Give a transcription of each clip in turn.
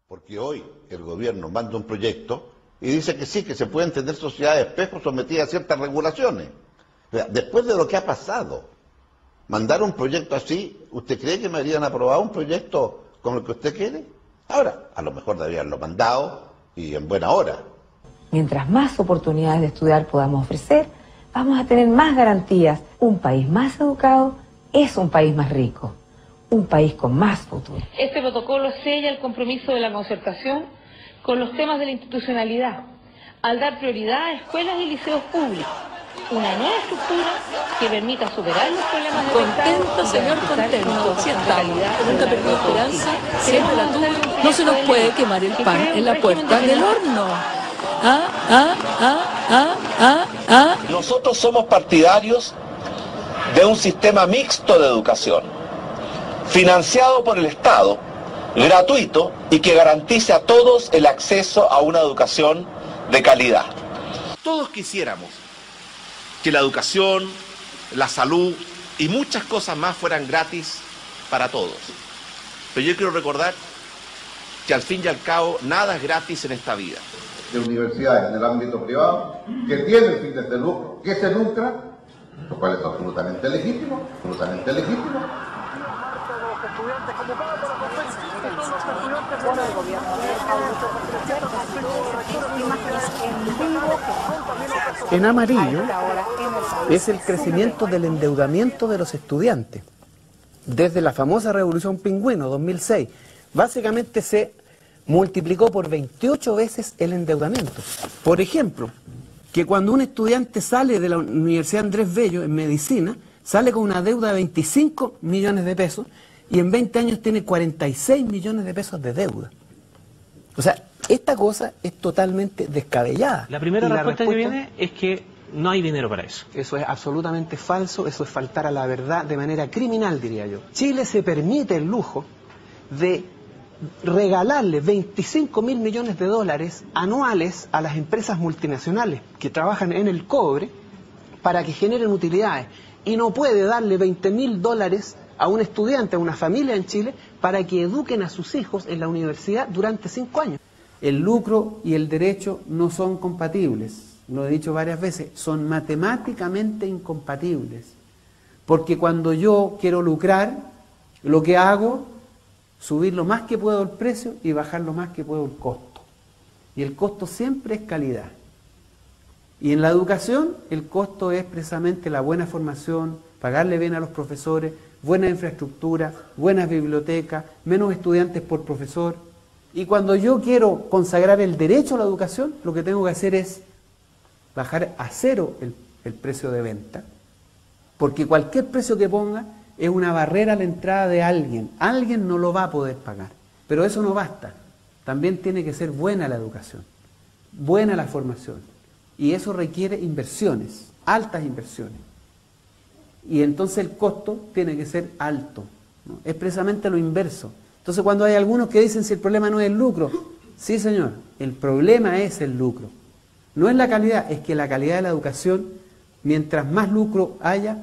Porque hoy el gobierno manda un proyecto y dice que sí, que se pueden tener sociedades espejo sometidas a ciertas regulaciones. O sea, después de lo que ha pasado, mandar un proyecto así, ¿usted cree que me habrían aprobado un proyecto como el que usted quiere? Ahora, a lo mejor deberían haberlo mandado y en buena hora. Mientras más oportunidades de estudiar podamos ofrecer, vamos a tener más garantías. Un país más educado es un país más rico. Un país con más futuro. Este protocolo sella el compromiso de la concertación con los temas de la institucionalidad, al dar prioridad a escuelas y liceos públicos, una nueva estructura que permita superar los problemas de Contento, señor, contento. Sí estamos. Nunca perdí esperanza, siempre la tuve. No se nos puede quemar el pan en la puerta del horno. Nosotros somos partidarios de un sistema mixto de educación, financiado por el Estado, gratuito y que garantice a todos el acceso a una educación de calidad. Todos quisiéramos que la educación, la salud y muchas cosas más fueran gratis para todos. Pero yo quiero recordar que al fin y al cabo nada es gratis en esta vida. De universidades en el ámbito privado que tienen fines de lucro, que se lucran, lo cual es absolutamente legítimo, absolutamente legítimo. En amarillo es el crecimiento del endeudamiento de los estudiantes. Desde la famosa Revolución Pingüino, 2006, básicamente se multiplicó por 28 veces el endeudamiento. Por ejemplo, que cuando un estudiante sale de la Universidad Andrés Bello en medicina, sale con una deuda de 25 millones de pesos y en 20 años tiene 46 millones de pesos de deuda. O sea, esta cosa es totalmente descabellada. La primera respuesta que viene es que no hay dinero para eso. Eso es absolutamente falso, eso es faltar a la verdad de manera criminal, diría yo. Chile se permite el lujo de regalarle 25.000 millones de dólares anuales a las empresas multinacionales que trabajan en el cobre para que generen utilidades. Y no puede darle 20.000 dólares a un estudiante, a una familia en Chile, para que eduquen a sus hijos en la universidad durante 5 años. El lucro y el derecho no son compatibles, lo he dicho varias veces, son matemáticamente incompatibles. Porque cuando yo quiero lucrar, lo que hago es subir lo más que puedo el precio y bajar lo más que puedo el costo. Y el costo siempre es calidad. Y en la educación, el costo es precisamente la buena formación, pagarle bien a los profesores, buena infraestructura, buenas bibliotecas, menos estudiantes por profesor. Y cuando yo quiero consagrar el derecho a la educación, lo que tengo que hacer es bajar a cero el precio de venta, porque cualquier precio que ponga es una barrera a la entrada de alguien. Alguien no lo va a poder pagar. Pero eso no basta. También tiene que ser buena la educación, buena la formación. Y eso requiere inversiones, altas inversiones. Y entonces el costo tiene que ser alto, ¿no? Es precisamente lo inverso. Entonces cuando hay algunos que dicen si el problema no es el lucro, sí señor, el problema es el lucro. No es la calidad, es que la calidad de la educación, mientras más lucro haya,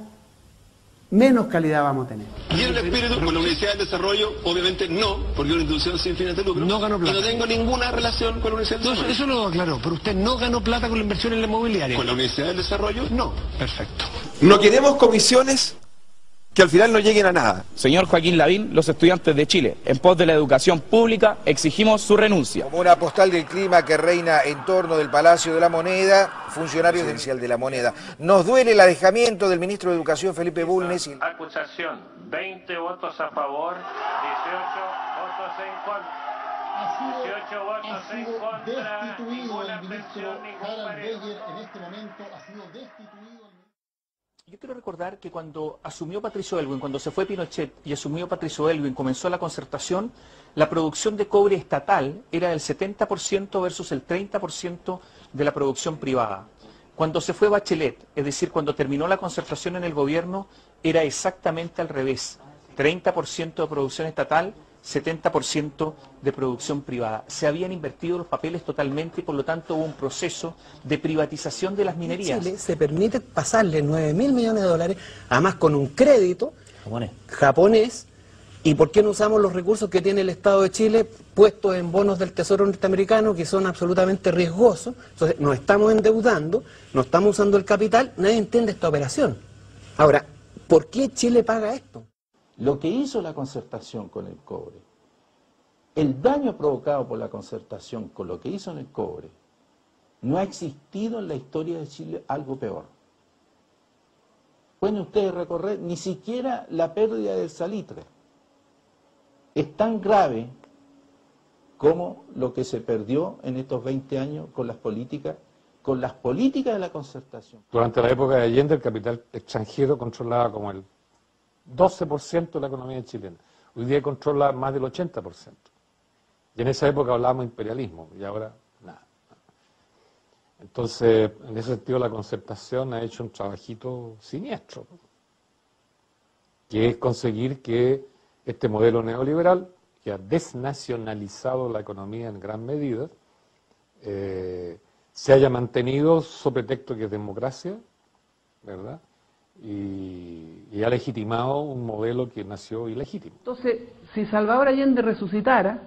menos calidad vamos a tener. Y en el espíritu, con la Universidad del Desarrollo, obviamente no, porque es una institución sin fines de lucro. No ganó plata. Y no tengo ninguna relación con la Universidad del Desarrollo. Eso lo aclaró, pero usted no ganó plata con la inversión en la inmobiliaria. Con la Universidad del Desarrollo, no. Perfecto. No queremos comisiones que al final no lleguen a nada. Señor Joaquín Lavín, los estudiantes de Chile, en pos de la educación pública, exigimos su renuncia. Como una postal del clima que reina en torno del Palacio de la Moneda, funcionario esencial de la Moneda. Nos duele el alejamiento del ministro de Educación, Felipe Bulnes. Acusación, 20 votos a favor, 18 votos en contra. 18 votos en contra, destituido el ministro Harald Beyer en este momento, ha sido destituido. Yo quiero recordar que cuando asumió Patricio Aylwin, cuando se fue Pinochet y asumió Patricio Aylwin, comenzó la concertación, la producción de cobre estatal era del 70% versus el 30% de la producción privada. Cuando se fue Bachelet, es decir, cuando terminó la concertación en el gobierno, era exactamente al revés. 30% de producción estatal, 70% de producción privada. Se habían invertido los papeles totalmente y por lo tanto hubo un proceso de privatización de las minerías. En Chile se permite pasarle 9.000 millones de dólares, además con un crédito japonés. ¿Y por qué no usamos los recursos que tiene el Estado de Chile puestos en bonos del Tesoro norteamericano que son absolutamente riesgosos? Entonces nos estamos endeudando, no estamos usando el capital, nadie entiende esta operación. Ahora, ¿por qué Chile paga esto? Lo que hizo la concertación con el cobre, el daño provocado por la concertación con lo que hizo en el cobre, no ha existido en la historia de Chile algo peor. Pueden ustedes recorrer ni siquiera la pérdida del salitre. Es tan grave como lo que se perdió en estos 20 años con las políticas de la concertación. Durante la época de Allende el capital extranjero controlaba como el 12% de la economía chilena. Hoy día controla más del 80%. Y en esa época hablábamos de imperialismo y ahora nada. Entonces, en ese sentido la concertación ha hecho un trabajito siniestro, ¿no? Que es conseguir que este modelo neoliberal, que ha desnacionalizado la economía en gran medida, se haya mantenido sobre pretexto que es democracia, ¿verdad? Y ha legitimado un modelo que nació ilegítimo. Entonces, si Salvador Allende resucitara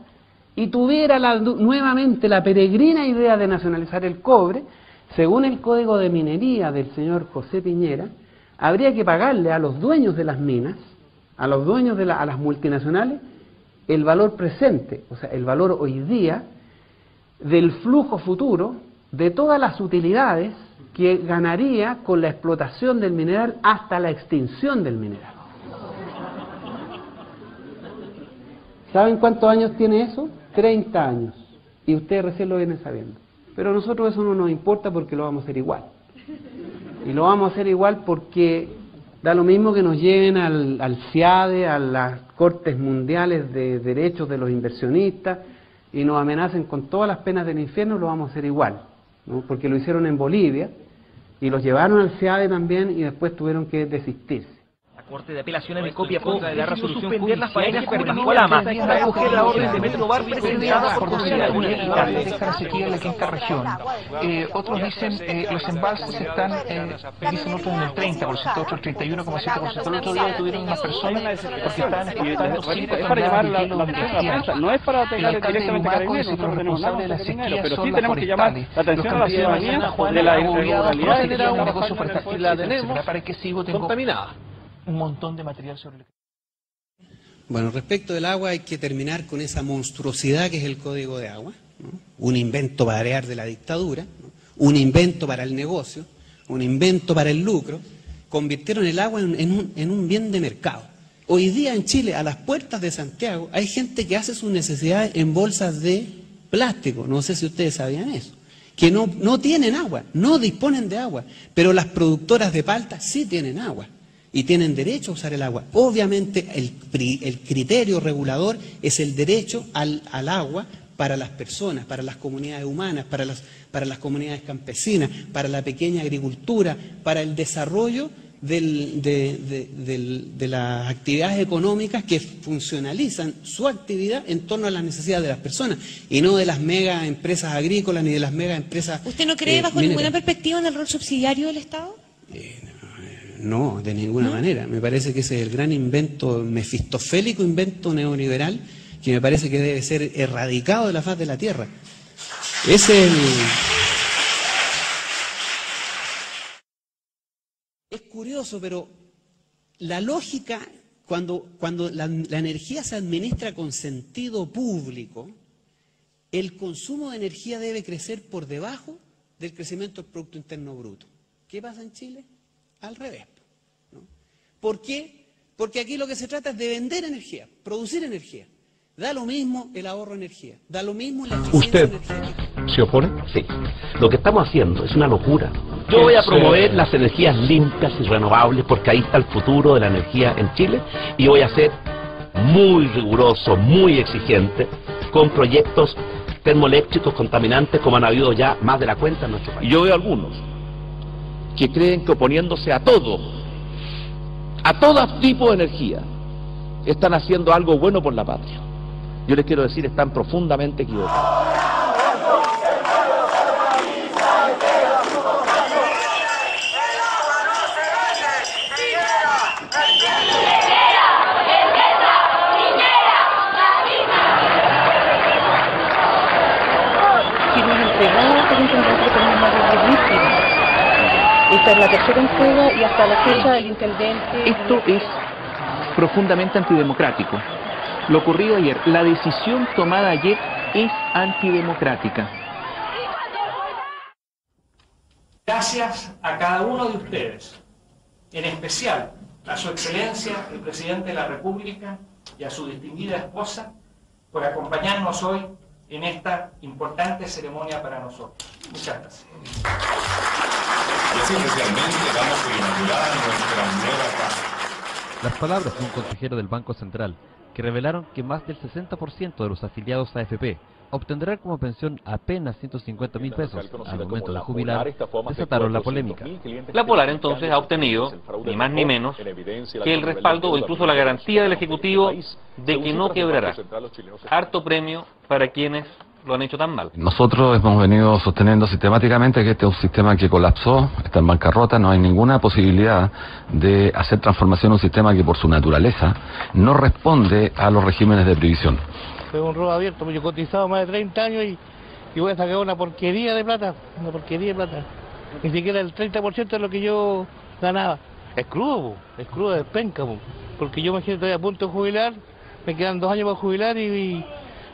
y tuviera nuevamente la peregrina idea de nacionalizar el cobre, según el Código de Minería del señor José Piñera, habría que pagarle a los dueños de las minas, a los dueños de a las multinacionales, el valor presente, o sea, el valor hoy día del flujo futuro de todas las utilidades que ganaría con la explotación del mineral hasta la extinción del mineral. ¿Saben cuántos años tiene eso? 30 años. Y ustedes recién lo vienen sabiendo. Pero a nosotros eso no nos importa porque lo vamos a hacer igual. Y lo vamos a hacer igual porque da lo mismo que nos lleven al CIADE, a las Cortes Mundiales de Derechos de los Inversionistas, y nos amenacen con todas las penas del infierno, lo vamos a hacer igual, ¿no? Porque lo hicieron en Bolivia, y los llevaron al CIADE también, y después tuvieron que desistirse. La Corte de Apelaciones de Copiapó de la resolución suspender las faenas que permitió a Lama para acoger la orden de Metro Bar presentada por José Aguirre. Dejar a sequía en la quinta región. Otros dicen los embalses están, dicen otros en el 30%, otros 31,7%. El otro día tuvieron una persona porque estaban exportando 5 toneladas de hielo de cristiano. No es para atacar directamente a Carabineros, nosotros tenemos nada de dinero, pero sí tenemos que llamar la atención a la ciudadanía de la irregularidad de la negocio y la tenemos contaminada. Un montón de material sobre el... Bueno, respecto del agua hay que terminar con esa monstruosidad que es el Código de Agua, ¿no? Un invento para arear de la dictadura, ¿no? Un invento para el negocio, un invento para el lucro. Convirtieron el agua en un bien de mercado. Hoy día en Chile, a las puertas de Santiago, hay gente que hace sus necesidades en bolsas de plástico, no sé si ustedes sabían eso, que no tienen agua, no disponen de agua, pero las productoras de palta sí tienen agua. Y tienen derecho a usar el agua. Obviamente el criterio regulador es el derecho al agua para las personas, para las comunidades humanas, para las comunidades campesinas, para la pequeña agricultura, para el desarrollo de las actividades económicas que funcionalizan su actividad en torno a las necesidades de las personas y no de las mega empresas agrícolas ni de las mega empresas ¿Usted no cree bajo ninguna perspectiva en el rol subsidiario del Estado? No, de ninguna manera. Me parece que ese es el gran invento, mefistofélico invento neoliberal, que me parece que debe ser erradicado de la faz de la tierra. Es curioso, pero la lógica, cuando la energía se administra con sentido público, el consumo de energía debe crecer por debajo del crecimiento del Producto Interno Bruto. ¿Qué pasa en Chile? Al revés, ¿no? ¿Por qué? Porque aquí lo que se trata es de vender energía, producir energía. Da lo mismo el ahorro de energía, da lo mismo la eficiencia de energía. ¿Se opone? Sí. Lo que estamos haciendo es una locura. Yo voy a promover las energías limpias y renovables porque ahí está el futuro de la energía en Chile y voy a ser muy riguroso, muy exigente con proyectos termoeléctricos contaminantes como han habido ya más de la cuenta en nuestro país. Y yo veo algunos que creen que oponiéndose a todo tipo de energía, están haciendo algo bueno por la patria. Yo les quiero decir, están profundamente equivocados. Esta es la tercera entrega y hasta la fecha el intendente... Esto es profundamente antidemocrático. Lo ocurrido ayer, la decisión tomada ayer es antidemocrática. Gracias a cada uno de ustedes, en especial a su excelencia, el presidente de la República, y a su distinguida esposa, por acompañarnos hoy en esta importante ceremonia para nosotros. Muchas gracias. Y así especialmente vamos a inaugurar nuestra nueva casa. Las palabras de un consejero del Banco Central que revelaron que más del 60% de los afiliados a AFP obtendrán como pensión apenas 150.000 pesos al momento de jubilar, desataron la polémica. La Polar entonces ha obtenido, ni más ni menos, que el respaldo o incluso la garantía del Ejecutivo de que no quebrará. Harto premio para quienes lo han hecho tan mal. Nosotros hemos venido sosteniendo sistemáticamente que este es un sistema que colapsó, está en bancarrota, no hay ninguna posibilidad de hacer transformación en un sistema que por su naturaleza no responde a los regímenes de previsión. Fue un robo abierto, yo he cotizado más de 30 años y voy a sacar una porquería de plata, Ni siquiera el 30% de lo que yo ganaba. Es crudo, es penca, porque yo me siento todavía a punto de jubilar, me quedan 2 años para jubilar y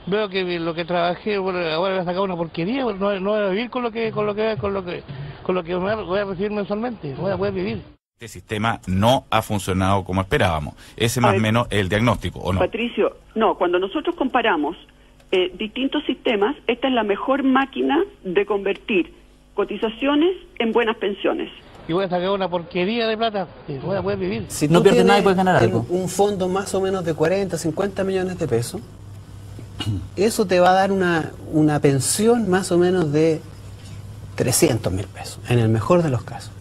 veo que lo que trabajé, bueno, ahora voy a sacar una porquería, no voy a vivir con lo que voy a recibir mensualmente, no voy a poder vivir. Este sistema no ha funcionado como esperábamos. Ese más o menos es el diagnóstico, ¿o no? Patricio, no, cuando nosotros comparamos distintos sistemas, esta es la mejor máquina de convertir cotizaciones en buenas pensiones. Y voy a sacar una porquería de plata, voy a poder vivir. Si no pierdes nada y puedes ganar algo. Un fondo más o menos de 40, 50 millones de pesos, eso te va a dar una pensión más o menos de 300.000 pesos, en el mejor de los casos.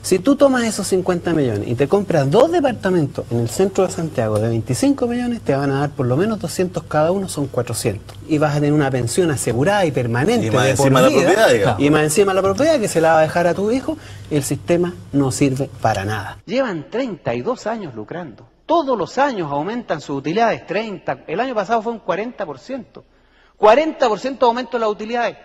Si tú tomas esos 50 millones y te compras 2 departamentos en el centro de Santiago de 25 millones, te van a dar por lo menos 200 cada uno, son 400. Y vas a tener una pensión asegurada y permanente y más de encima por vida, la propiedad, y más encima la propiedad que se la va a dejar a tu hijo. El sistema no sirve para nada. Llevan 32 años lucrando. Todos los años aumentan sus utilidades, 30. El año pasado fue un 40%. 40% aumento de las utilidades.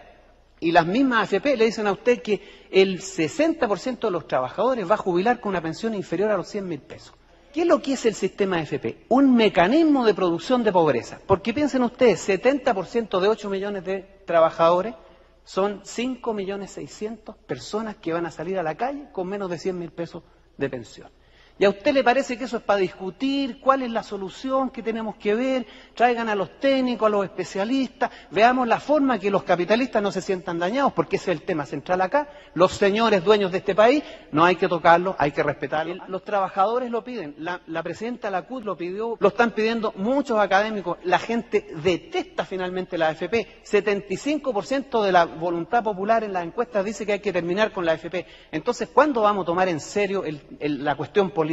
Y las mismas AFP le dicen a usted que el 60% de los trabajadores va a jubilar con una pensión inferior a los 100.000 pesos. ¿Qué es lo que es el sistema AFP? Un mecanismo de producción de pobreza. Porque piensen ustedes, 70% de 8 millones de trabajadores son 5.600.000 personas que van a salir a la calle con menos de 100.000 pesos de pensión. ¿Y a usted le parece que eso es para discutir cuál es la solución que tenemos que ver? Traigan a los técnicos, a los especialistas, veamos la forma que los capitalistas no se sientan dañados, porque ese es el tema central acá. Los señores dueños de este país, no hay que tocarlos, hay que respetarlos. Los trabajadores lo piden, la presidenta de la CUT lo pidió, lo están pidiendo muchos académicos, la gente detesta finalmente la AFP. 75% de la voluntad popular en las encuestas dice que hay que terminar con la AFP. Entonces, ¿cuándo vamos a tomar en serio la cuestión política?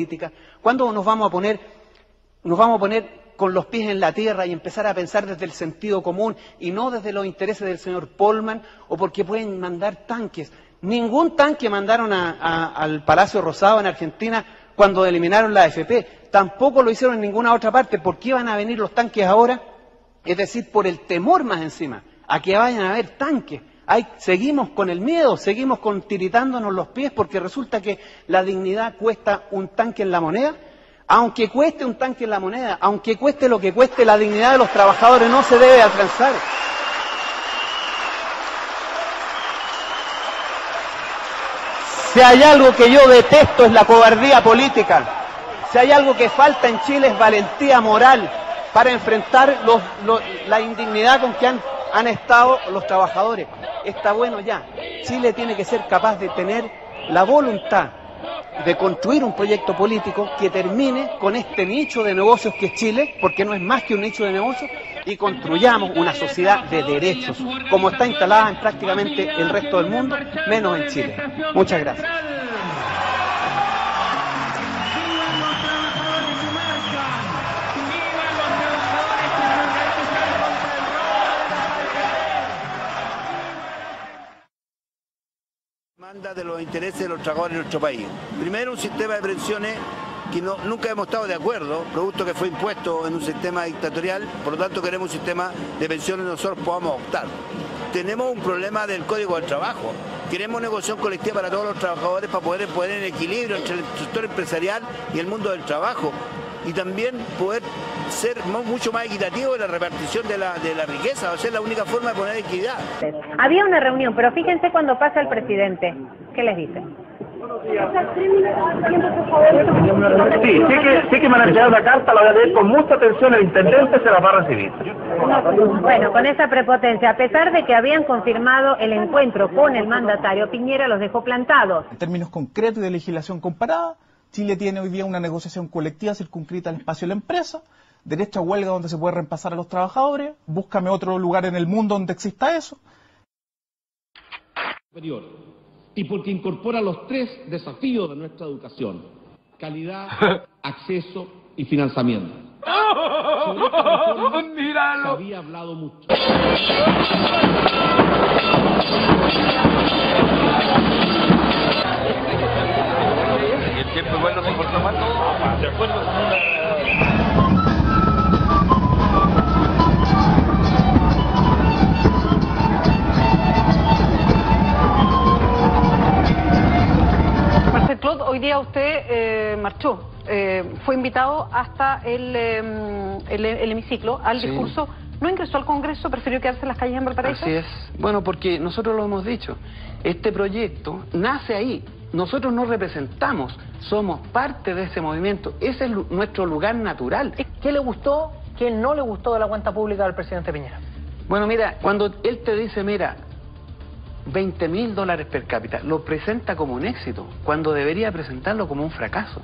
¿Cuándo nos vamos a poner con los pies en la tierra y empezar a pensar desde el sentido común y no desde los intereses del señor Polman o porque pueden mandar tanques? Ningún tanque mandaron al Palacio Rosado en Argentina cuando eliminaron la AFP. Tampoco lo hicieron en ninguna otra parte. ¿Por qué van a venir los tanques ahora? Es decir, por el temor más encima, a que vayan a haber tanques. Seguimos con el miedo, seguimos tiritándonos los pies porque resulta que la dignidad cuesta un tanque en la moneda. Aunque cueste un tanque en la moneda, aunque cueste lo que cueste, la dignidad de los trabajadores no se debe alcanzar. Si hay algo que yo detesto es la cobardía política. Si hay algo que falta en Chile es valentía moral para enfrentar la indignidad con que han han estado los trabajadores. Está bueno ya. Chile tiene que ser capaz de tener la voluntad de construir un proyecto político que termine con este nicho de negocios que es Chile, porque no es más que un nicho de negocios, y construyamos una sociedad de derechos, como está instalada en prácticamente el resto del mundo, menos en Chile. Muchas gracias. De los intereses de los trabajadores de nuestro país. Primero, un sistema de pensiones que nunca hemos estado de acuerdo, producto que fue impuesto en un sistema dictatorial, por lo tanto queremos un sistema de pensiones que nosotros podamos optar. Tenemos un problema del Código del Trabajo. Queremos negociación colectiva para todos los trabajadores para poder poner en equilibrio entre el sector empresarial y el mundo del trabajo. Y también poder ser mucho más equitativo en la repartición de la riqueza, va a ser la única forma de poner equidad. Había una reunión, pero fíjense cuando pasa el presidente. ¿Qué les dice? Sí, sé que me han enviado una carta, la voy a leer con mucha atención, el intendente se la va a recibir. Bueno, con esa prepotencia, a pesar de que habían confirmado el encuentro con el mandatario, Piñera los dejó plantados. En términos concretos y de legislación comparada, Chile tiene hoy día una negociación colectiva circunscrita al espacio de la empresa, derecho a huelga donde se puede reemplazar a los trabajadores, búscame otro lugar en el mundo donde exista eso. Superior. Y porque incorpora los 3 desafíos de nuestra educación: calidad, acceso y financiamiento. Sobre esta reforma se había hablado mucho. El tiempo igual no se importa más, ¿no? De acuerdo con una... Marcel Clot, hoy día usted marchó, fue invitado hasta el hemiciclo, al discurso. ¿No ingresó al Congreso? ¿Prefirió quedarse en las calles en Valparaíso? Así es. Bueno, porque nosotros lo hemos dicho. Este proyecto nace ahí. Nosotros no representamos, somos parte de ese movimiento. Ese es nuestro lugar natural. ¿Qué le gustó, qué no le gustó de la cuenta pública del presidente Piñera? Bueno, mira, cuando él te dice, mira, $20.000 per cápita, lo presenta como un éxito, cuando debería presentarlo como un fracaso.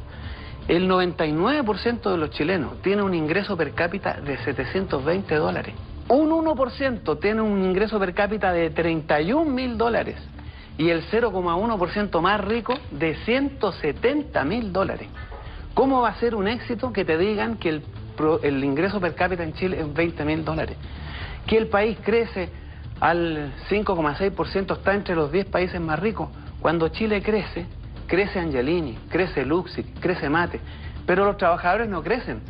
El 99% de los chilenos tiene un ingreso per cápita de $720. Un 1% tiene un ingreso per cápita de $31.000. Y el 0,1% más rico de $170.000. ¿Cómo va a ser un éxito que te digan que el ingreso per cápita en Chile es $20.000? Que el país crece al 5,6%, está entre los 10 países más ricos. Cuando Chile crece, crece Angelini, crece Luxic, crece Mate, pero los trabajadores no crecen.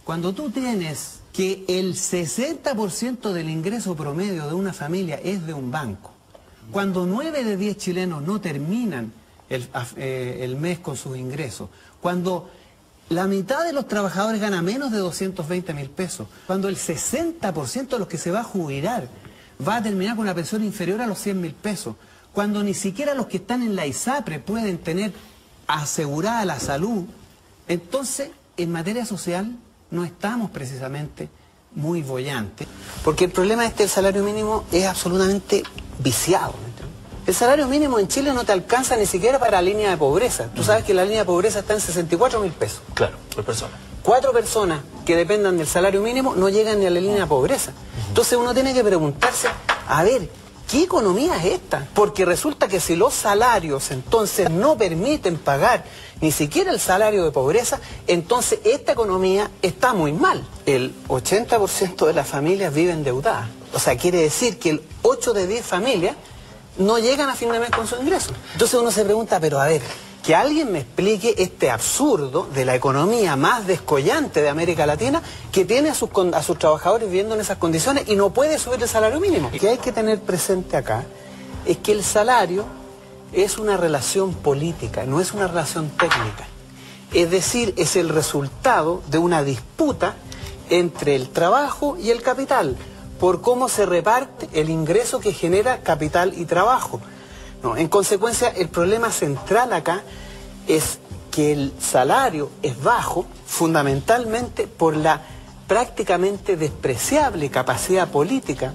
Cuando tú tienes que el 60% del ingreso promedio de una familia es de un banco, cuando 9 de 10 chilenos no terminan el mes con sus ingresos, cuando la mitad de los trabajadores gana menos de 220.000 pesos, cuando el 60% de los que se va a jubilar va a terminar con una pensión inferior a los 100.000 pesos, cuando ni siquiera los que están en la ISAPRE pueden tener asegurada la salud, entonces en materia social no estamos precisamente muy bollantes. Porque el problema del salario mínimo es absolutamente viciado. El salario mínimo en Chile no te alcanza ni siquiera para la línea de pobreza. Tú sabes que la línea de pobreza está en 64.000 pesos. Claro, por persona. 4 personas que dependan del salario mínimo no llegan ni a la línea de pobreza. Entonces uno tiene que preguntarse, a ver, ¿qué economía es esta? Porque resulta que si los salarios entonces no permiten pagar ni siquiera el salario de pobreza, entonces esta economía está muy mal. El 80% de las familias viven endeudadas. O sea, quiere decir que el 8 de 10 familias no llegan a fin de mes con sus ingresos. Entonces uno se pregunta, pero a ver, que alguien me explique este absurdo de la economía más descollante de América Latina, que tiene a sus trabajadores viviendo en esas condiciones y no puede subir el salario mínimo. Lo que hay que tener presente acá es que el salario es una relación política, no es una relación técnica. Es decir, es el resultado de una disputa entre el trabajo y el capital, por cómo se reparte el ingreso que genera capital y trabajo. No, en consecuencia, el problema central acá es que el salario es bajo fundamentalmente por la prácticamente despreciable capacidad política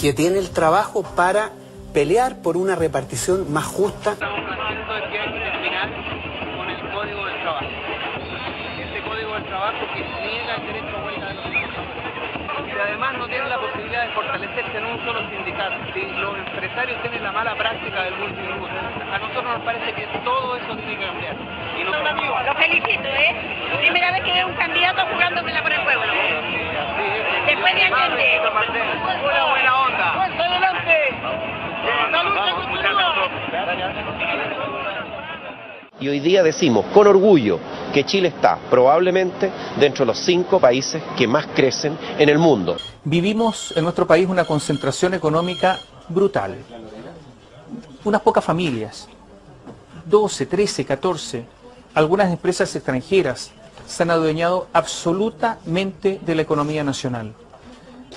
que tiene el trabajo para pelear por una repartición más justa. Estamos planteando que hay que terminar con el Código del Trabajo. Este Código del Trabajo que niega el derecho a huelga de los trabajadores. Y además no tiene la posibilidad de fortalecerse en un solo sindicato. Si los empresarios tienen la mala práctica del multitributo, a nosotros nos parece que todo eso tiene que cambiar. Y no, lo felicito, Primera vez que veo un candidato jugándomela por el pueblo. Después de entender. Una buena onda. ¡Fuerza adelante! ¡La lucha continúa! Y hoy día decimos con orgullo que Chile está probablemente dentro de los 5 países que más crecen en el mundo. Vivimos en nuestro país una concentración económica brutal. Unas pocas familias, 12, 13, 14, algunas empresas extranjeras se han adueñado absolutamente de la economía nacional.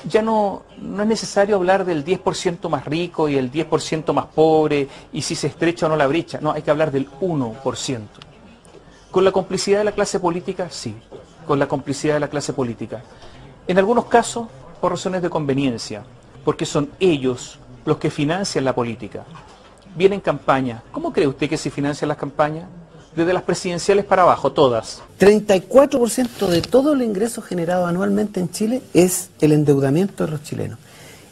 Ya no es necesario hablar del 10% más rico y el 10% más pobre y si se estrecha o no la brecha. No, hay que hablar del 1%. ¿Con la complicidad de la clase política? Sí, con la complicidad de la clase política. En algunos casos, por razones de conveniencia, porque son ellos los que financian la política. Vienen campañas. ¿Cómo cree usted que se financian las campañas? Desde las presidenciales para abajo, todas. 34% de todo el ingreso generado anualmente en Chile es el endeudamiento de los chilenos.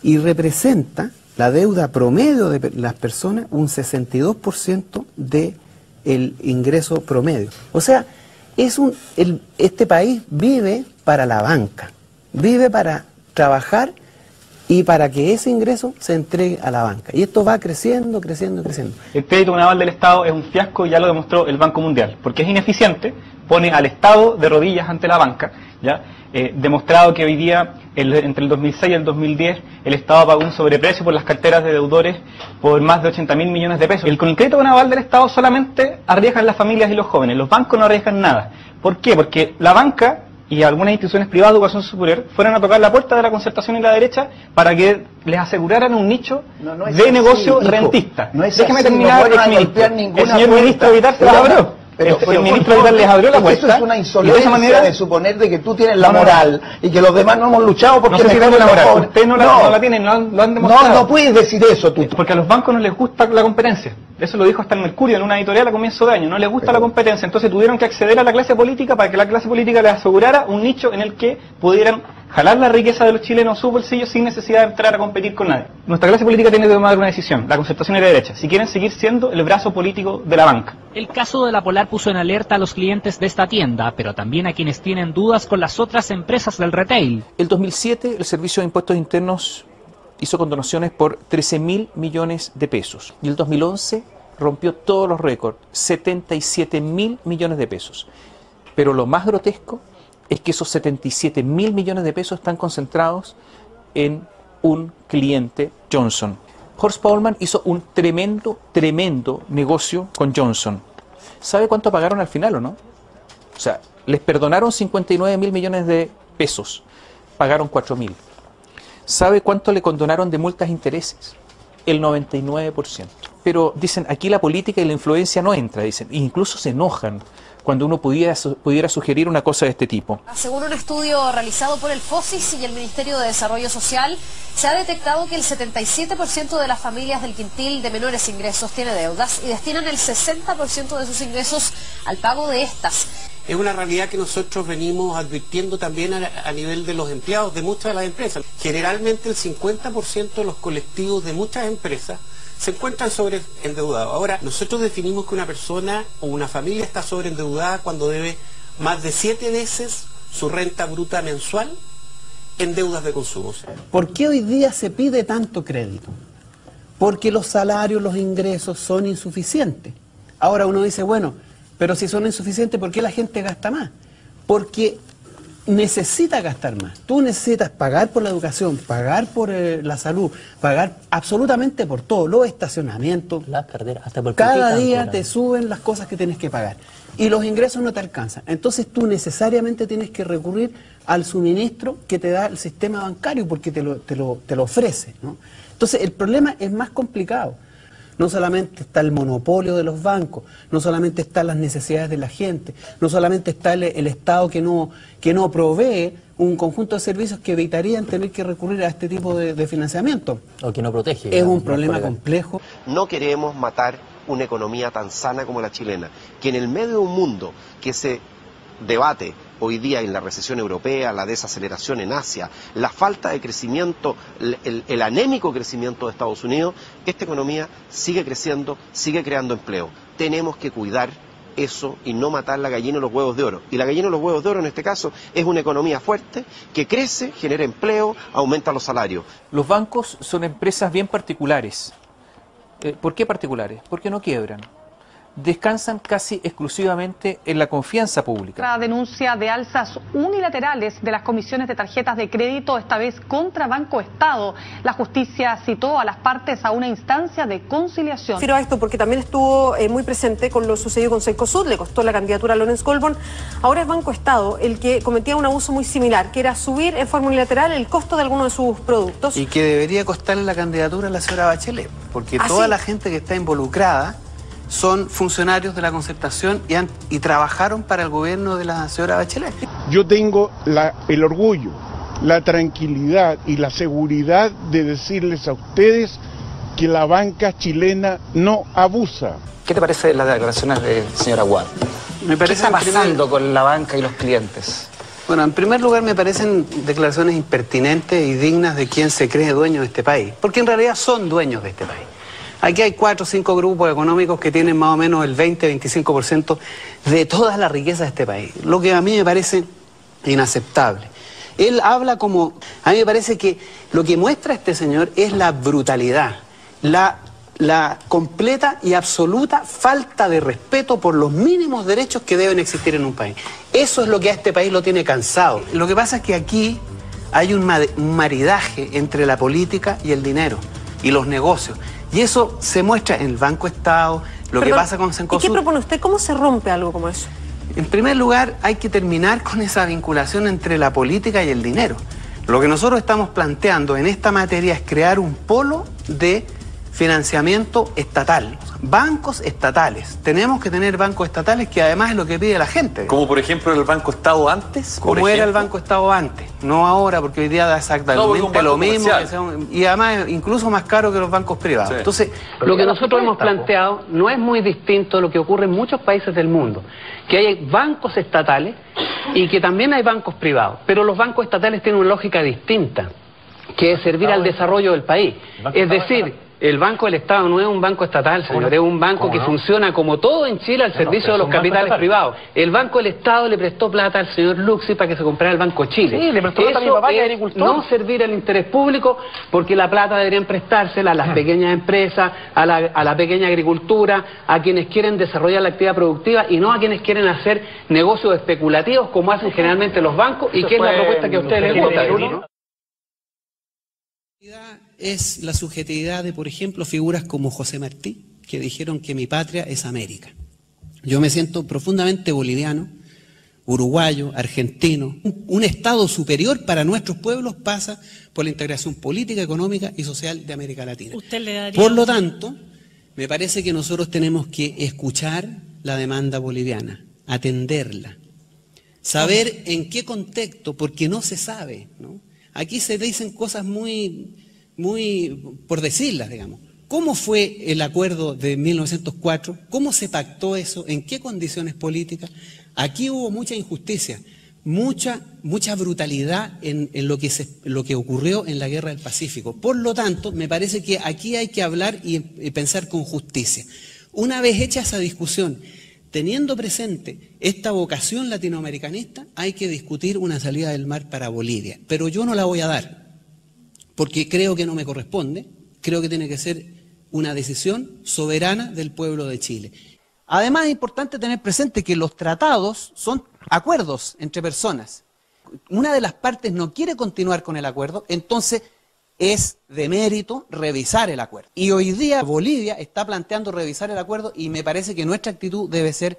Y representa la deuda promedio de las personas un 62% del ingreso promedio. O sea, este país vive para la banca, vive para trabajar y para que ese ingreso se entregue a la banca. Y esto va creciendo, creciendo, creciendo. El crédito naval del Estado es un fiasco, ya lo demostró el Banco Mundial, porque es ineficiente, pone al Estado de rodillas ante la banca, ¿ya? Demostrado que hoy día, entre el 2006 y el 2010, el Estado pagó un sobreprecio por las carteras de deudores por más de 80.000 millones de pesos. Con el crédito naval del Estado solamente arriesgan las familias y los jóvenes, los bancos no arriesgan nada. ¿Por qué? Porque la banca y algunas instituciones privadas de educación superior fueron a tocar la puerta de la concertación y la derecha para que les aseguraran un nicho de negocio rentista. Déjeme terminar, exministro. El señor ministro Vitar se las abrió. El ministro Vitar les abrió la puerta. Eso es una insolencia de suponer de que tú tienes la moral y que los demás no hemos luchado porque... No sé si tengo la moral. Ustedes no la tienen, lo han demostrado. No puedes decir eso tú. Porque a los bancos no les gusta la competencia. Eso lo dijo hasta el Mercurio en una editorial a comienzo de año. No les gusta la competencia. Entonces tuvieron que acceder a la clase política para que la clase política les asegurara un nicho en el que pudieran jalar la riqueza de los chilenos a su bolsillo sin necesidad de entrar a competir con nadie. Nuestra clase política tiene que tomar una decisión. La concertación es de derecha. Si quieren seguir siendo el brazo político de la banca. El caso de la Polar puso en alerta a los clientes de esta tienda, pero también a quienes tienen dudas con las otras empresas del retail. El 2007 el Servicio de Impuestos Internos hizo condonaciones por 13.000 millones de pesos. Y el 2011 rompió todos los récords, 77.000 millones de pesos. Pero lo más grotesco es que esos 77.000 millones de pesos están concentrados en un cliente, Johnson. Horst Paulmann hizo un tremendo negocio con Johnson. ¿Sabe cuánto pagaron al final o no? O sea, les perdonaron 59.000 millones de pesos, pagaron 4.000. ¿Sabe cuánto le condonaron de multas e intereses? El 99%. Pero dicen, aquí la política y la influencia no entra, dicen, e incluso se enojan cuando uno pudiera sugerir una cosa de este tipo. Según un estudio realizado por el FOSIS y el Ministerio de Desarrollo Social, se ha detectado que el 77% de las familias del quintil de menores ingresos tiene deudas y destinan el 60% de sus ingresos al pago de estas. Es una realidad que nosotros venimos advirtiendo también a nivel de los empleados de muchas de las empresas. Generalmente el 50% de los colectivos de muchas empresas se encuentran sobreendeudados. Ahora, nosotros definimos que una persona o una familia está sobreendeudada cuando debe más de 7 veces su renta bruta mensual en deudas de consumo. ¿Por qué hoy día se pide tanto crédito? Porque los salarios, los ingresos son insuficientes. Ahora uno dice, bueno, pero si son insuficientes, ¿por qué la gente gasta más? Porque necesita gastar más. Tú necesitas pagar por la educación, pagar por la salud, pagar absolutamente por todo, los estacionamientos. Hasta por cada día te suben las cosas que tienes que pagar y los ingresos no te alcanzan. Entonces tú necesariamente tienes que recurrir al suministro que te da el sistema bancario porque te lo ofrece, ¿no? Entonces el problema es más complicado. no solamente está el monopolio de los bancos, no solamente están las necesidades de la gente, no solamente está el Estado que no provee un conjunto de servicios que evitarían tener que recurrir a este tipo de financiamiento. O que no protege. Es un problema complejo. No queremos matar una economía tan sana como la chilena, que en el medio de un mundo que se debate hoy día en la recesión europea, la desaceleración en Asia, la falta de crecimiento, el anémico crecimiento de Estados Unidos, esta economía sigue creciendo, sigue creando empleo. Tenemos que cuidar eso y no matar la gallina y los huevos de oro. Y la gallina y los huevos de oro en este caso es una economía fuerte que crece, genera empleo, aumenta los salarios. Los bancos son empresas bien particulares. ¿Por qué particulares? Porque no quiebran. Descansan casi exclusivamente en la confianza pública. La denuncia de alzas unilaterales de las comisiones de tarjetas de crédito, esta vez contra Banco Estado. La justicia citó a las partes a una instancia de conciliación. Refiero a esto porque también estuvo muy presente con lo sucedido con Cencosud, le costó la candidatura a Lorenz Goldborn. Ahora es Banco Estado el que cometía un abuso muy similar, que era subir en forma unilateral el costo de algunos de sus productos. Y que debería costarle la candidatura a la señora Bachelet, porque toda la gente que está involucrada son funcionarios de la Concertación y trabajaron para el gobierno de la señora Bachelet. Yo tengo el orgullo, la tranquilidad y la seguridad de decirles a ustedes que la banca chilena no abusa. ¿Qué te parece las declaraciones de señora Wad? ¿Qué está pasando con la banca y los clientes? Bueno, en primer lugar me parecen declaraciones impertinentes y dignas de quien se cree dueño de este país, porque en realidad son dueños de este país. Aquí hay 4 o 5 grupos económicos que tienen más o menos el 20-25% de toda la riqueza de este país, lo que a mí me parece inaceptable. Él habla como... A mí me parece que lo que muestra este señor es la brutalidad, la completa y absoluta falta de respeto por los mínimos derechos que deben existir en un país. Eso es lo que a este país lo tiene cansado. Lo que pasa es que aquí hay un maridaje entre la política y el dinero y los negocios. Y eso se muestra en el Banco Estado, que pasa con Cencosud. ¿Y qué propone usted? ¿Cómo se rompe algo como eso? En primer lugar, hay que terminar con esa vinculación entre la política y el dinero. Lo que nosotros estamos planteando en esta materia es crear un polo de financiamiento estatal, bancos estatales. Tenemos que tener bancos estatales, que además es lo que pide la gente. Como por ejemplo el Banco Estado antes. Como era el Banco Estado antes, no ahora, porque hoy día da exactamente lo mismo, y además incluso más caro que los bancos privados. Sí. Entonces, lo que nosotros hemos planteado no es muy distinto a lo que ocurre en muchos países del mundo, que hay bancos estatales y que también hay bancos privados, pero los bancos estatales tienen una lógica distinta, que es servir al desarrollo del país. Es decir, el Banco del Estado no es un banco estatal, señor, es un banco que funciona como todo en Chile al servicio de los capitales privados. El Banco del Estado le prestó plata al señor Luxi para que se comprara el Banco Chile. Sí, le prestó plata a mi papá, que es agricultor. No servir al interés público, porque la plata deberían prestársela a las pequeñas empresas, a la pequeña agricultura, a quienes quieren desarrollar la actividad productiva y no a quienes quieren hacer negocios especulativos como hacen generalmente los bancos y que es la propuesta que a ustedes les gusta. Es la subjetividad de, por ejemplo, figuras como José Martí, que dijeron que mi patria es América. Yo me siento profundamente boliviano, uruguayo, argentino. Un estado superior para nuestros pueblos pasa por la integración política, económica y social de América Latina. Por lo tanto, me parece que nosotros tenemos que escuchar la demanda boliviana, atenderla, saber en qué contexto, porque no se sabe, ¿no? Aquí se dicen cosas muy por decirlas, digamos. ¿Cómo fue el acuerdo de 1904? ¿Cómo se pactó eso? ¿En qué condiciones políticas? Aquí hubo mucha injusticia, mucha brutalidad en lo que ocurrió en la Guerra del Pacífico. Por lo tanto, me parece que aquí hay que hablar y pensar con justicia. Una vez hecha esa discusión, teniendo presente esta vocación latinoamericanista, hay que discutir una salida del mar para Bolivia. Pero yo no la voy a dar, porque creo que no me corresponde, creo que tiene que ser una decisión soberana del pueblo de Chile. Además es importante tener presente que los tratados son acuerdos entre personas. Una de las partes no quiere continuar con el acuerdo, entonces es de mérito revisar el acuerdo. Y hoy día Bolivia está planteando revisar el acuerdo y me parece que nuestra actitud debe ser,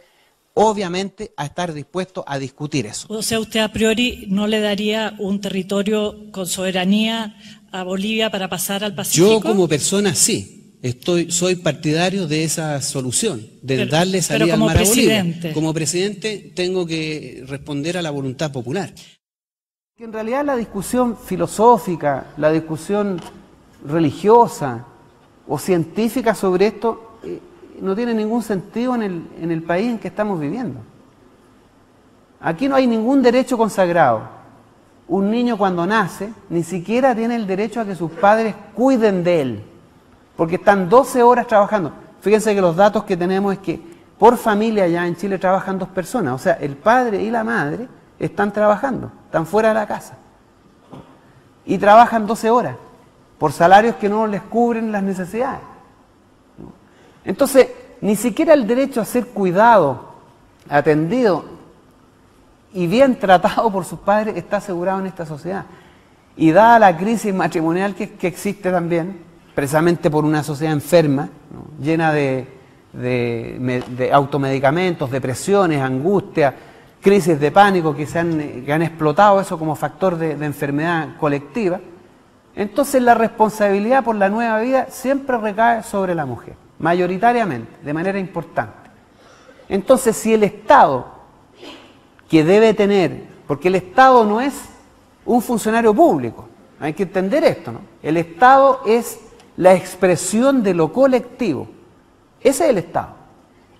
obviamente, a estar dispuesto a discutir eso. O sea, usted a priori no le daría un territorio con soberanía a Bolivia para pasar al Pacífico. Yo como persona sí, soy partidario de esa solución, de darle salida al Mara Bolívar. Como presidente tengo que responder a la voluntad popular. En realidad la discusión filosófica, la discusión religiosa o científica sobre esto no tiene ningún sentido en el país en que estamos viviendo. Aquí no hay ningún derecho consagrado. Un niño cuando nace ni siquiera tiene el derecho a que sus padres cuiden de él, porque están 12 horas trabajando. Fíjense que los datos que tenemos es que por familia ya en Chile trabajan 2 personas, o sea, el padre y la madre están trabajando, están fuera de la casa y trabajan 12 horas por salarios que no les cubren las necesidades. Entonces, ni siquiera el derecho a ser cuidado, atendido y bien tratado por sus padres está asegurado en esta sociedad. Y dada la crisis matrimonial que existe también, precisamente por una sociedad enferma, ¿no?, llena de automedicamentos, depresiones, angustia, crisis de pánico que han explotado eso como factor de enfermedad colectiva, entonces la responsabilidad por la nueva vida siempre recae sobre la mujer, mayoritariamente, de manera importante. Entonces, si el Estado, que debe tener, porque el Estado no es un funcionario público, hay que entender esto, ¿no? El Estado es la expresión de lo colectivo, ese es el Estado.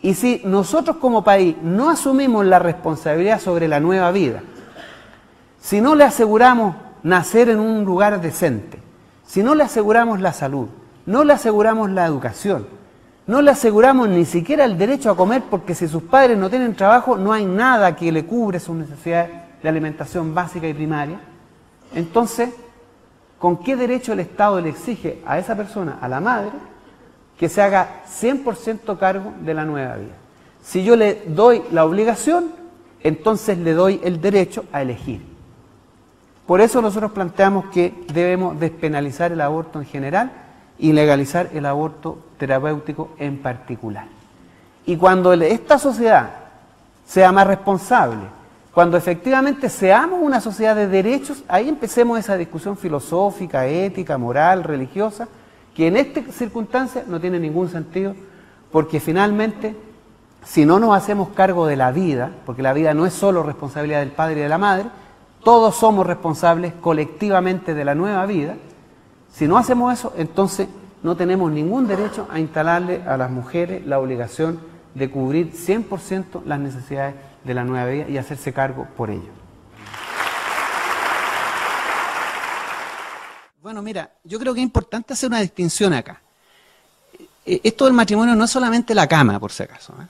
Y si nosotros como país no asumimos la responsabilidad sobre la nueva vida, si no le aseguramos nacer en un lugar decente, si no le aseguramos la salud, no le aseguramos la educación, no le aseguramos ni siquiera el derecho a comer, porque si sus padres no tienen trabajo no hay nada que le cubre sus necesidades de alimentación básica y primaria, entonces, ¿con qué derecho el Estado le exige a esa persona, a la madre, que se haga 100% cargo de la nueva vida? Si yo le doy la obligación, entonces le doy el derecho a elegir. Por eso nosotros planteamos que debemos despenalizar el aborto en general y legalizar el aborto terapéutico en particular. Y cuando esta sociedad sea más responsable, cuando efectivamente seamos una sociedad de derechos, ahí empecemos esa discusión filosófica, ética, moral, religiosa, que en esta circunstancia no tiene ningún sentido, porque finalmente, si no nos hacemos cargo de la vida, porque la vida no es solo responsabilidad del padre y de la madre, todos somos responsables colectivamente de la nueva vida. Si no hacemos eso, entonces no tenemos ningún derecho a instalarle a las mujeres la obligación de cubrir 100% las necesidades de la nueva vida y hacerse cargo por ello. Bueno, mira, yo creo que es importante hacer una distinción acá. Esto del matrimonio no es solamente la cama, por si acaso, ¿eh?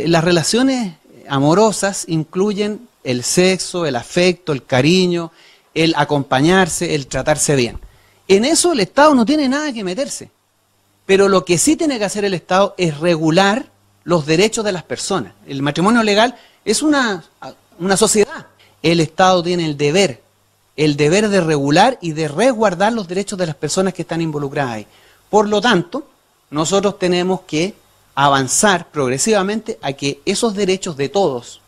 Las relaciones amorosas incluyen el sexo, el afecto, el cariño, el acompañarse, el tratarse bien. En eso el Estado no tiene nada que meterse. Pero lo que sí tiene que hacer el Estado es regular los derechos de las personas. El matrimonio legal es una sociedad. El Estado tiene el deber de regular y de resguardar los derechos de las personas que están involucradas ahí. Por lo tanto, nosotros tenemos que avanzar progresivamente a que esos derechos de todos,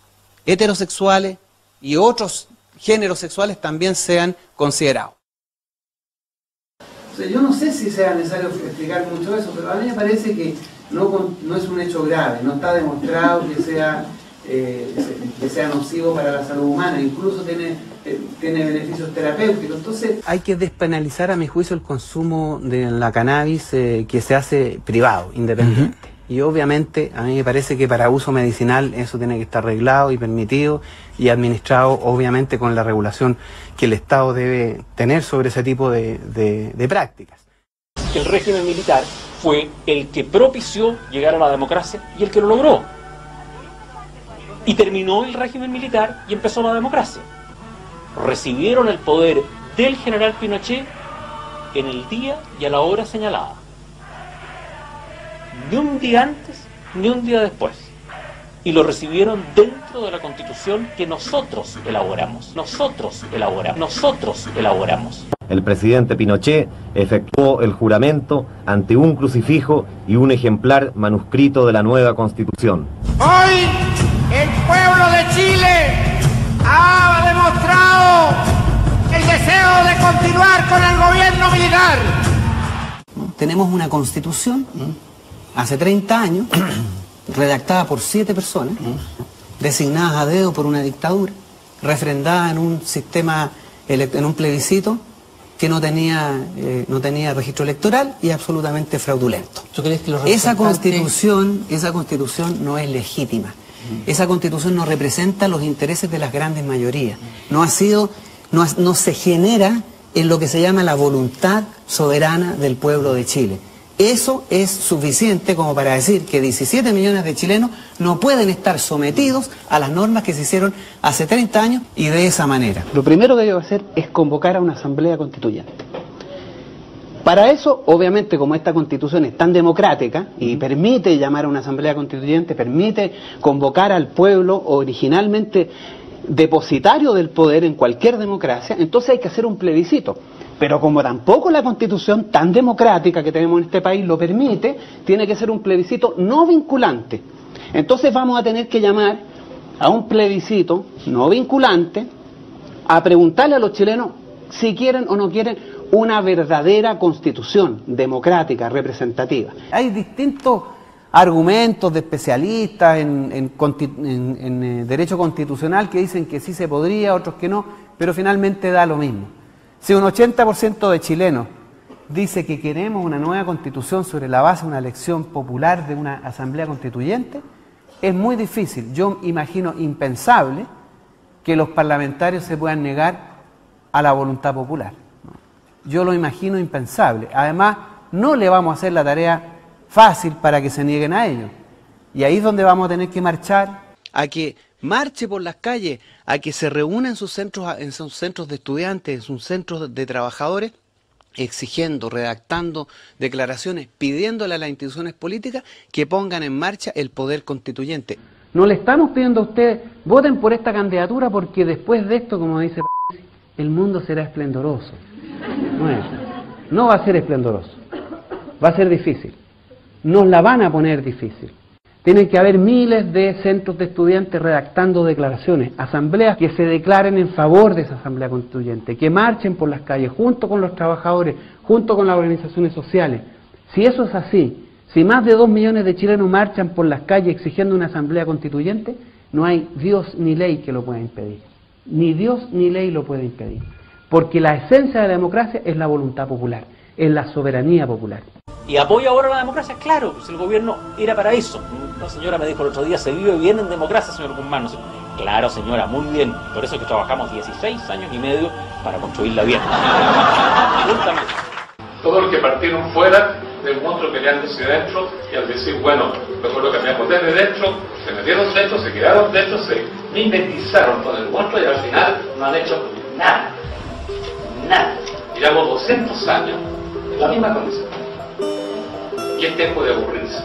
heterosexuales y otros géneros sexuales, también sean considerados. Yo no sé si sea necesario explicar mucho eso, pero a mí me parece que no es un hecho grave, no está demostrado que sea nocivo para la salud humana, incluso tiene beneficios terapéuticos. Entonces hay que despenalizar, a mi juicio, el consumo de la cannabis que se hace privado, independiente. Y obviamente a mí me parece que para uso medicinal eso tiene que estar arreglado y permitido y administrado, obviamente, con la regulación que el Estado debe tener sobre ese tipo de prácticas. El régimen militar fue el que propició llegar a la democracia y el que lo logró. Y terminó el régimen militar y empezó la democracia. Recibieron el poder del general Pinochet en el día y a la hora señalada. Ni un día antes, ni un día después. Y lo recibieron dentro de la Constitución que nosotros elaboramos. El presidente Pinochet efectuó el juramento ante un crucifijo y un ejemplar manuscrito de la nueva Constitución. Hoy el pueblo de Chile ha demostrado el deseo de continuar con el gobierno militar. tenemos una constitución hace 30 años, redactada por 7 personas, designadas a dedo por una dictadura, refrendada en un sistema, en un plebiscito que no tenía registro electoral y absolutamente fraudulento. ¿Tú crees que esa constitución no es legítima? Esa constitución no representa los intereses de las grandes mayorías. No se genera en lo que se llama la voluntad soberana del pueblo de Chile. Eso es suficiente como para decir que 17 millones de chilenos no pueden estar sometidos a las normas que se hicieron hace 30 años y de esa manera. Lo primero que hay que hacer es convocar a una asamblea constituyente. Para eso, obviamente, como esta constitución es tan democrática y permite llamar a una asamblea constituyente, permite convocar al pueblo originalmente depositario del poder en cualquier democracia, entonces hay que hacer un plebiscito. Pero como tampoco la constitución tan democrática que tenemos en este país lo permite, tiene que ser un plebiscito no vinculante. Entonces vamos a tener que llamar a un plebiscito no vinculante a preguntarle a los chilenos si quieren o no quieren una verdadera constitución democrática, representativa. Hay distintos argumentos de especialistas en derecho constitucional que dicen que sí se podría, otros que no, pero finalmente da lo mismo. Si un 80% de chilenos dice que queremos una nueva constitución sobre la base de una elección popular de una asamblea constituyente, es muy difícil, yo imagino impensable, que los parlamentarios se puedan negar a la voluntad popular. Yo lo imagino impensable. Además, no le vamos a hacer la tarea fácil para que se nieguen a ello. Y ahí es donde vamos a tener que marchar, a que marche por las calles, a que se reúna en sus centros de estudiantes, en sus centros de trabajadores, exigiendo, redactando declaraciones, pidiéndole a las instituciones políticas que pongan en marcha el poder constituyente. No le estamos pidiendo a ustedes, voten por esta candidatura porque después de esto, como dice el mundo será esplendoroso. No va a ser esplendoroso, va a ser difícil. Nos la van a poner difícil. Tienen que haber miles de centros de estudiantes redactando declaraciones, asambleas que se declaren en favor de esa asamblea constituyente, que marchen por las calles junto con los trabajadores, junto con las organizaciones sociales. Si eso es así, si más de 2 millones de chilenos marchan por las calles exigiendo una asamblea constituyente, no hay Dios ni ley que lo pueda impedir. Ni Dios ni ley lo puede impedir. Porque la esencia de la democracia es la voluntad popular, es la soberanía popular. ¿Y apoya ahora la democracia? Claro, pues el gobierno era para eso. Una señora me dijo el otro día, se vive bien en democracia, señor Guzmán. Claro, señora, muy bien. Por eso es que trabajamos 16 años y medio para construirla bien. Todos los que partieron fuera del monstruo peleándose dentro, y al decir, bueno, mejor lo cambiamos desde dentro, se metieron dentro, se quedaron dentro, se mimetizaron con el monstruo y al final no han hecho nada. Nada. Llevamos 200 años en la misma condición. Y es tiempo de aburrirse.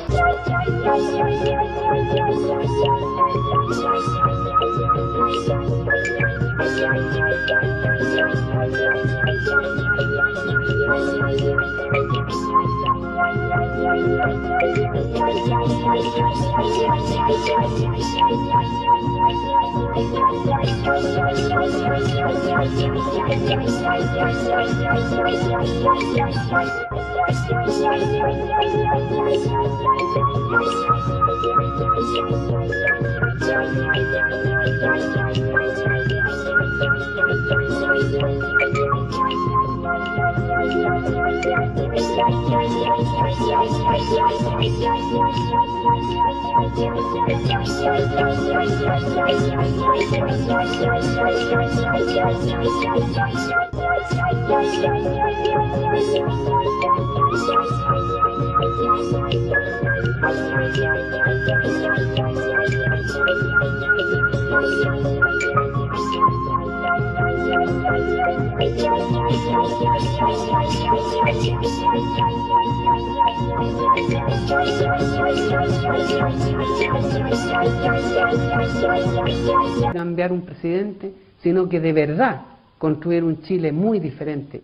Cambiar un presidente, sino que de verdad construir un Chile muy diferente.